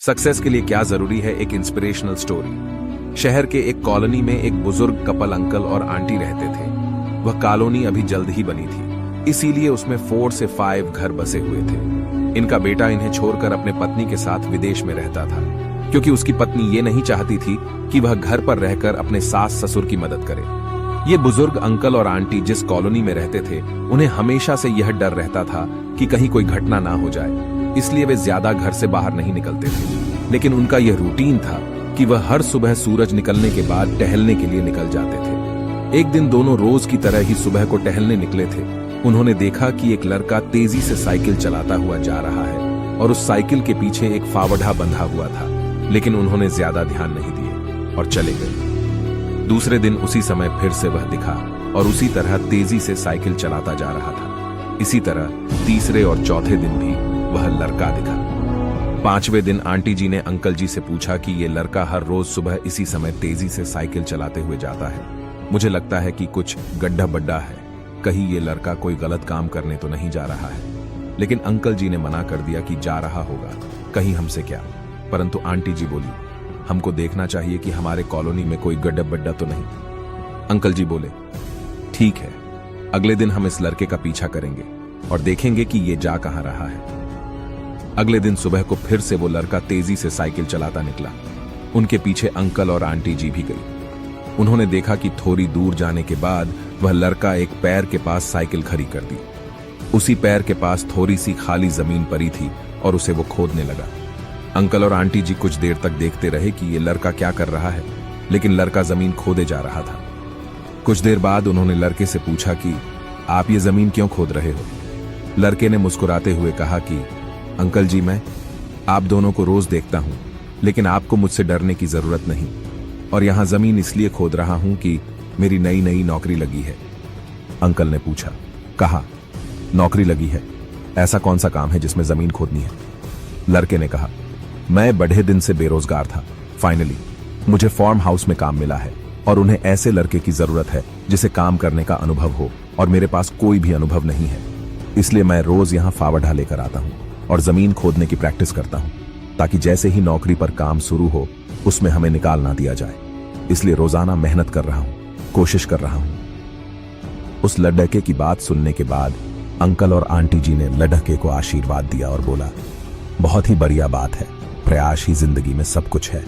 Success के लिए क्या जरूरी है, एक इंस्पिरेशनल स्टोरी। शहर के एक कॉलोनी में एक बुजुर्ग कपल अंकल और आंटी रहते थे। वह कॉलोनी अभी जल्द ही बनी थी, इसीलिए उसमें 4 से 5 घर बसे हुए थे। इनका बेटा इन्हें छोड़कर अपने पत्नी के साथ विदेश में रहता था, क्योंकि उसकी पत्नी ये नहीं चाहती थी कि वह घर पर रहकर अपने सास ससुर की मदद करे। ये बुजुर्ग अंकल और आंटी जिस कॉलोनी में रहते थे, उन्हें हमेशा से यह डर रहता था कि कहीं कोई घटना ना हो जाए, इसलिए वे ज्यादा घर से बाहर नहीं निकलते थे। लेकिन उनका यह रूटीन था कि वह हर सुबह सूरज निकलने के बाद टहलने के लिए निकल जाते थे। एक दिन दोनों रोज की तरह ही सुबह को टहलने निकले थे। उन्होंने देखा कि एक लड़का तेजी से साइकिल चलाता हुआ जा रहा है और उस साइकिल के पीछे एक फावड़ा बंधा हुआ था, लेकिन उन्होंने ज्यादा ध्यान नहीं दिए और चले गए। दूसरे दिन उसी समय फिर से वह दिखा और उसी तरह तेजी से साइकिल चलाता जा रहा था। इसी तरह तीसरे और चौथे दिन भी वह लड़का दिखा। 5वें दिन आंटी जी ने अंकल जी से पूछा कि ये लड़का हर रोज सुबह इसी समय तेजी से साइकिल चलाते हुए जाता है। मुझे लगता है कि कुछ गड्ढा बड्ढा है, कहीं ये लड़का कोई गलत काम करने तो नहीं जा रहा है। लेकिन अंकल जी ने मना कर दिया कि जा रहा होगा, कहीं हमसे क्या। परंतु आंटी जी बोली, हमको देखना चाहिए कि हमारे कॉलोनी में कोई गड्ढा बड्ढा तो नहीं। अंकल जी बोले, ठीक है, अगले दिन हम इस लड़के का पीछा करेंगे और देखेंगे कि ये जा कहां रहा है। अगले दिन सुबह को फिर से वो लड़का तेजी से साइकिल चलाता निकला। उनके पीछे अंकल और आंटी जी भी गई। उन्होंने देखा कि थोड़ी दूर जाने के बाद वह लड़का एक पैर के पास साइकिल खड़ी कर दी। उसी पैर के पास थोड़ी सी खाली जमीन पड़ी थी और उसे वो खोदने लगा। अंकल और आंटी जी कुछ देर तक देखते रहे कि ये लड़का क्या कर रहा है, लेकिन लड़का जमीन खोदे जा रहा था। कुछ देर बाद उन्होंने लड़के से पूछा कि आप ये जमीन क्यों खोद रहे हो। लड़के ने मुस्कुराते हुए कहा कि अंकल जी, मैं आप दोनों को रोज देखता हूं, लेकिन आपको मुझसे डरने की जरूरत नहीं, और यहां जमीन इसलिए खोद रहा हूं कि मेरी नई नई नौकरी लगी है। अंकल ने पूछा, कहा नौकरी लगी है, ऐसा कौन सा काम है जिसमें जमीन खोदनी है। लड़के ने कहा, मैं बड़े दिन से बेरोजगार था, फाइनली मुझे फार्म हाउस में काम मिला है और उन्हें ऐसे लड़के की जरूरत है जिसे काम करने का अनुभव हो, और मेरे पास कोई भी अनुभव नहीं है। इसलिए मैं रोज यहां फावड़ा लेकर आता हूं और जमीन खोदने की प्रैक्टिस करता हूं, ताकि जैसे ही नौकरी पर काम शुरू हो उसमें हमें निकाल ना दिया जाए। इसलिए रोजाना मेहनत कर रहा हूं, कोशिश कर रहा हूं। उस लड़के की बात सुनने के बाद अंकल और आंटी जी ने लड़के को आशीर्वाद दिया और बोला, बहुत ही बढ़िया बात है, प्रयास ही जिंदगी में सब कुछ है।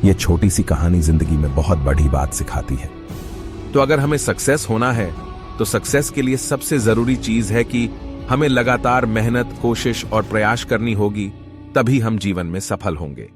यह छोटी सी कहानी जिंदगी में बहुत बड़ी बात सिखाती है। तो अगर हमें सक्सेस होना है तो सक्सेस के लिए सबसे जरूरी चीज है कि हमें लगातार मेहनत, कोशिश और प्रयास करनी होगी, तभी हम जीवन में सफल होंगे।